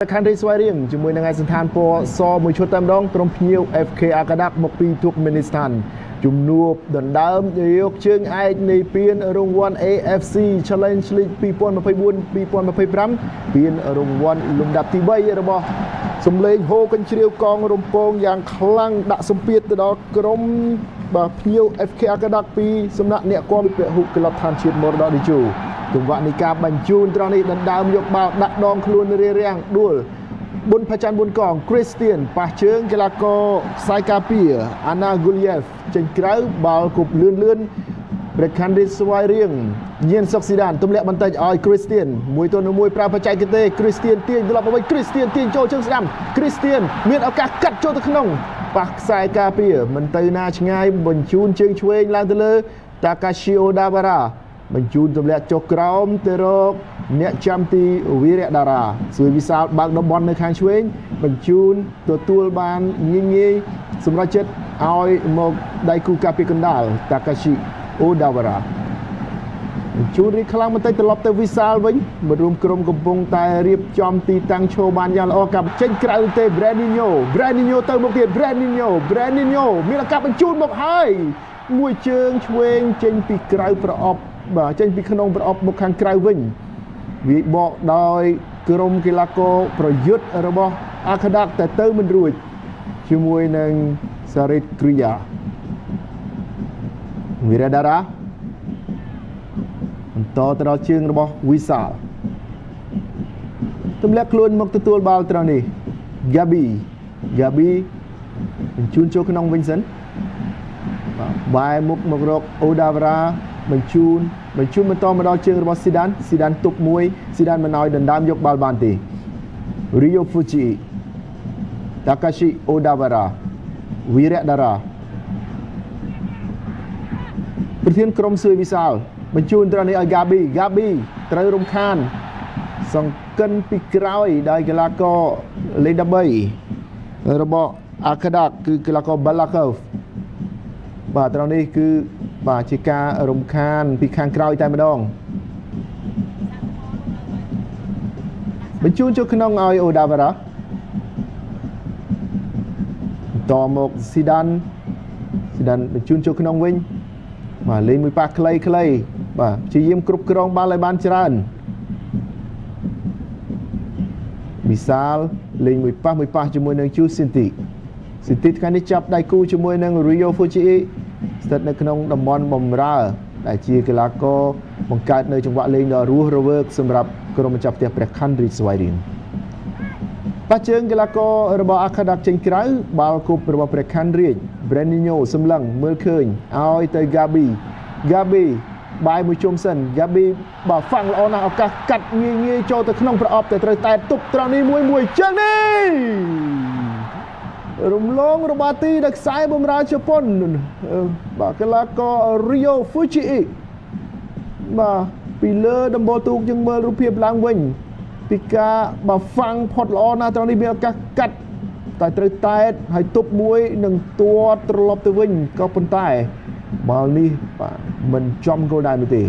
ខាងរីស្វ័យរៀងជាមួយនឹងឯកសណ្ឋានពណ៌សមួយឈុតតែម្ដងក្រុមភ្ញៀវ FK អាកាដាកមកពីទូកមីនីស្ថានជំនួបដណ្ដើមយកជើងឯកនៃពានរង្វាន់ AFC Challenge League 2024-2025 ពានរង្វាន់លំដាប់ទី3របស់សំឡេងហូកញ្ជ្រៀវកងរំពងយ៉ាងខ្លាំងដាក់សម្ពាធទៅដល់ក្រុមភ្ញៀវ FK អាកាដាកពីសំណាក់អ្នកគាំពហុក្លឹបឋានជាតិមរតកតេជោទង្វាក់នៃការបញ្ជូនត្រង់នេះដណ្ដើមយកបាល់ដាក់ដងខ្លួនរាំងដួលប៊ុនផាចាន់ប៊ុនកង Christian ប៉ះជើងកីឡាករខ្សែការពារ Anna Guliev ចេញក្រៅបាល់គប់លឿនប្រខានរីស្វ័យរៀងញៀនសុកស៊ីដានទម្លាក់បន្តិចឲ្យ Christian មួយទល់នឹងមួយប្រើបច្ចេកទេស Christian ទាញត្រឡប់មកវិញ Christian ទាញចូលជើងស្ដាំ Christian មានឱកាសកាត់ចូលទៅក្នុងប៉ះខ្សែការពារមិនទៅណាឆ្ងាយបញ្ជូនជើងឆ្វេងឡើងទៅលើ Takashi Odawara បញ្ជូនទម្លាក់ចុះក្រោមទៅរកអ្នកចាំទីវីរៈតារាសួយវិសាលបើកតំបន់នៅខាងឆ្វេងបញ្ជូនទទួលបានងាយសម្រាប់ចិត្តឲ្យមកដៃគូការពារកណ្ដាល Takashi Odawara បញ្ជូនរីខ្លាំងបន្តិចត្រឡប់ទៅវិសាលវិញមករួមក្រុមកំពុងតែរៀបចំទីតាំងឈរបានយ៉ាងល្អកាប់ចេញក្រៅទេ Brandinho ទៅមុខទៀត Brandinho មានឱកាសបញ្ជូនមកហើយមួយជើងឆ្វេងចេញពីក្រៅប្រអប់ចេញពីក្នុងប្រអប់មុខខាងក្រៅវិញវាបកដោយក្រុមកីឡាករប្រយុទ្ធរបស់អាខាដាកតែទៅមិនរួចជាមួយនឹងសារ៉េតគ្រីយ៉ាវីរ៉ាដារ៉ាបន្តទៅដល់ជើងរបស់វិសាលទម្លាក់ខ្លួនមកទទួលបាល់ត្រង់នេះ Gabi បញ្ជូនចូលក្នុងវិញសិនបែរមុខមករក Odawara បញ្ជូនបន្តមកដល់ជើងរបស់ស៊ីដានទុកមួយស៊ីដានមិនឲ្យដណ្ដើមយកបាល់បានទេ Rio Fuji Takashi Odawara វីរៈតារាប្រធានក្រុមសួយវិសាលបញ្ជូនត្រង់នេះឲ្យ Gabi ត្រូវរំខានសង្កិនពីក្រោយដោយកីឡាករលេខ13របស់ Akadak គឺកីឡាករ Balakov បាទត្រង់នេះគឺបាទជាការរំខានពីខាងក្រោយតែម្ដងបញ្ជូនចូលក្នុងឲ្យ Odawara តមកស៊ីដានបញ្ជូនចូលក្នុងវិញបាទលេងមួយប៉ះខ្លីបាទព្យាយាមគ្រប់គ្រងបាល់ឲ្យបានច្រើនវិសាលលេងមួយប៉ះជាមួយនឹង Chu Sinti ថ្ងៃនេះចាប់ដៃគូជាមួយនឹង Rio Fuji ស្ថិតនៅក្នុងតំបន់បម្រើដែលជាកីឡាករបង្កើតនៅចង្វាក់លេងដ៏រស់រវើកសម្រាប់ក្រុមម្ចាស់ផ្ទះព្រះខ័នរីស្វ័យរៀងប៉ះជើងកីឡាកររបស់អាខាដាកចេញក្រៅបាល់គប់របស់ព្រះខ័នរាជ Brandinho សម្លឹងមើលឃើញឲ្យទៅ Gabi បាយមួយជុំសិន Gabi បាទហ្វាំងល្អណាស់ឱកាសកាត់ងាយចូលទៅក្នុងប្រអប់តែត្រូវតែទប់ត្រង់នេះមួយជើងនេះរំលងរបស់ទីដល់ខ្សែបម្រើជប៉ុនបាទកីឡាករ Rio Fuji បាទពីលើដំបូលទូកយើងមើលរូបភាពឡើងវិញពីការបាទហ្វាំងផុតល្អណាស់ត្រង់នេះមានឱកាសកាត់តែត្រូវតែហើយទប់មួយនឹងទាត់ត្រឡប់ទៅវិញក៏ប៉ុន្តែបាល់នេះបាទមិនចំគោលដៅនោះទេ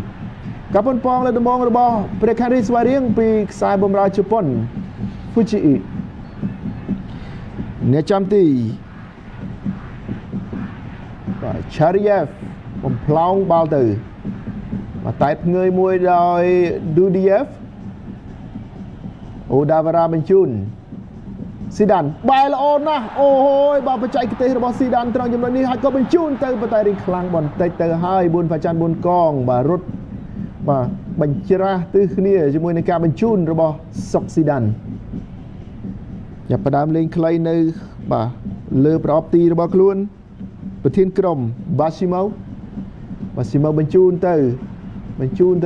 ការប៉ុនប៉ងលើដំបងរបស់ព្រះខ័នរីស្វ័យរៀងពីខ្សែបម្រើជប៉ុន Fuji អ្នកចាំទីបាទ Chariev បំផ្លោងបាល់ទៅបាទតែផ្ងើយមួយដោយ Dudiev Odawara បញ្ជូនស៊ីដានបែរល្អណាស់អូយបាទបច្ចេកទេសរបស់ស៊ីដានត្រង់ចំណុចនេះហើយក៏បញ្ជូនទៅប៉ុន្តែរីខ្លាំងបន្តិចទៅហើយប៊ុនផាចាន់ប៊ុនកងបាទរត់បាទបញ្ច្រាស់ទិសគ្នាជាមួយនឹងការបញ្ជូនរបស់សុកស៊ីដានចាប់ផ្ដើមលេងខ្លីនៅបាទលើប្រអប់ទីរបស់ខ្លួនប្រធានក្រុម Basimo បញ្ជូនត្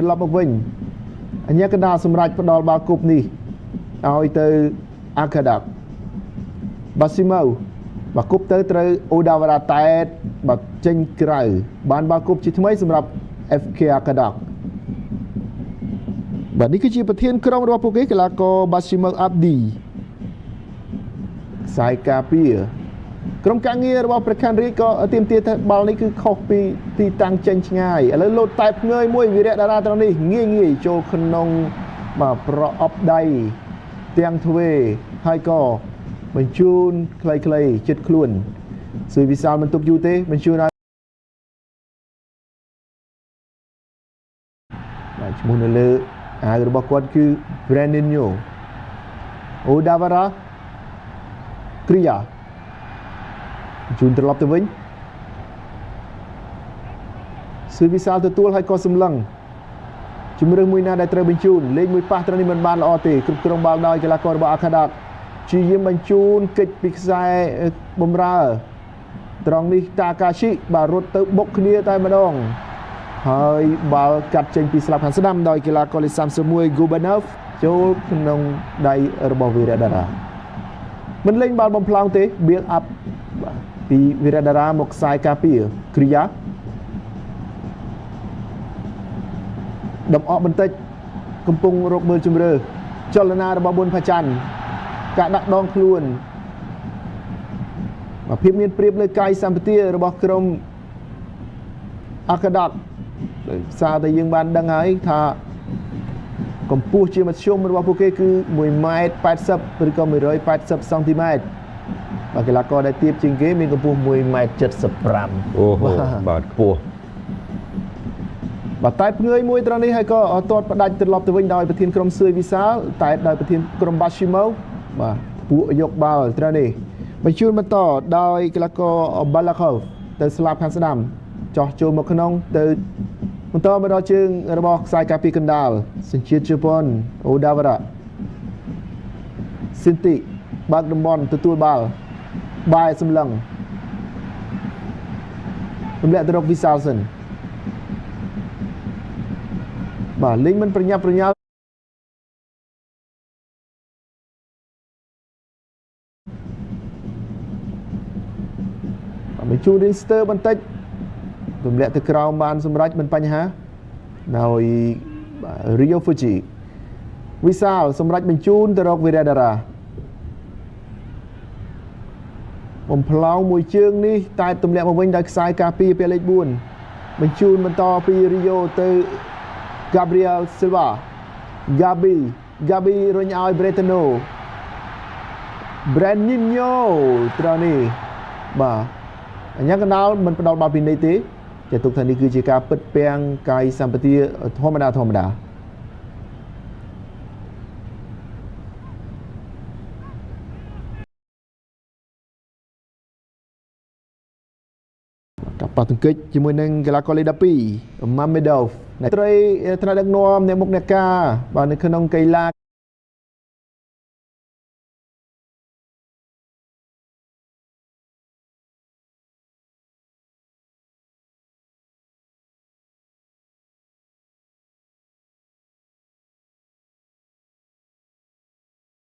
រឡប់មកវិញអញ្ញាកណ្ដាលសម្រាប់ផ្ដាល់បាល់គប់នេះឲ្យទៅ Akadak Basimo បាទគប់ទៅត្រូវ Odawara តែតបាទចេញក្រៅបានបាល់គប់ជាថ្មីសម្រាប់ FK Akadak បាទនេះគឺជាប្រធានក្រុមរបស់ពួកគេកីឡាករ Basimo Abdi ខ្សែការពារក្រុមការងាររបស់ព្រះខ័នរាជក៏ទាមទារថាបាល់នេះគឺខុសពីទីតាំងចេញឆ្ងាយឥឡូវលោតតែផ្ងើយមួយវីរៈតារាត្រង់នេះងាយចូលក្នុងបាទប្រអប់ដៃ ទាំងទ្វេហើយក៏បញ្ជូនខ្លីៗចិត្តខ្លួនស៊ុយវិសាលមិនទុកយូរទេបញ្ជូនឲ្យបាទឈ្មោះនៅលើអាវរបស់គាត់គឺ Brandinho Odavara Kriya បញ្ជូនត្រឡប់ទៅវិញស៊ុយវិសាលទទួលហើយក៏សម្លឹងជំរឿនមួយណាដែលត្រូវបញ្ជូនលេខមួយប៉ះត្រង់នេះមិនបានល្អទេគ្រប់គ្រងបាល់ដោយកីឡាកររបស់អាខាដាតជាយាមបញ្ជូនកិច្ចពីខ្សែបំរើត្រង់នេះតាកាឈីបាទរត់ទៅបុកគ្នាតែម្ដងហើយបាល់កាត់ចេញពីស្លាបខាងស្ដាំដោយកីឡាករលេខ31 Gubanov ចូលក្នុងដៃរបស់វីរៈដារ៉ាមិនលេងបាល់បំផ្លោងទេ build up ពីវីរៈដារ៉ាមកខ្សែការពារគ្រីយ៉ាដំអកបន្តិចកំពុងរកមើលជម្រើសចលនារបស់ប៊ុនផាច័ន្ទការដាក់ដងខ្លួនភាពមានព្រៀបលើកាយសម្បទារបស់ក្រុមអាកាដាតដោយសារតែយើងបានដឹងហើយថាកម្ពស់ជាមធ្យមរបស់ពួកគេគឺ1.80 ម៉ែត្រឬក៏180 សង់ទីម៉ែត្របាទកីឡាករដែលទាបជាងគេមានកម្ពស់1.75 ម៉ែត្រអូបាទខ្ពស់បាទតែភ្ងើយមួយត្រង់នេះហើយក៏ទាត់ផ្ដាច់ត្រឡប់ទៅវិញដោយប្រធានក្រុមស៊ើយវិសាលតែដោយប្រធានក្រុមបាឈីម៉ូបាទពួកយកបាល់ត្រង់នេះបញ្ជូនបន្តដោយកីឡាករបាឡាខូវទៅស្លាបខាងស្ដាំចោះចូលមកក្នុងទៅបន្តមកដល់ជើងរបស់ខ្សែការពារកណ្ដាលសញ្ជាតិជប៉ុនអូដាវរ៉ាស៊ីនទីបើកតំបន់ទទួលបាល់បាយសម្លឹងទម្លាក់ទៅរកវិសាលសិនបាទលេងមិនប្រញាប់ប្រញាល់បញ្ជូនរីស្ទ័របន្តិចទម្លាក់ទៅក្រោមបានសម្រេចមិនបញ្ហាដោយ Rio Fuji វិសាលសម្រេចបញ្ជូនទៅរកវីរៈដារ៉ាបំផ្លោងមួយជើងនេះតែទម្លាក់មកវិញដោយខ្សែការពារពេលលេខ4បញ្ជូនបន្តពី Rio ទៅ Gabriel Silva Gabi រុញឲ្យ Brandinho ត្រង់នេះបាទអញ្ញាកណ្ដាលមិនផ្ដល់បាល់ពីនេះទេចាទុកថានេះគឺជាការពិតពាំងកាយសម្បទាធម្មតាកាប់ប៉ះទង្គិចជាមួយនឹងកីឡាករលេខ12 Mamedov ត្រីថ្នាក់ដឹកនាំអ្នកមុខអ្នកការបាទនៅក្នុងកីឡា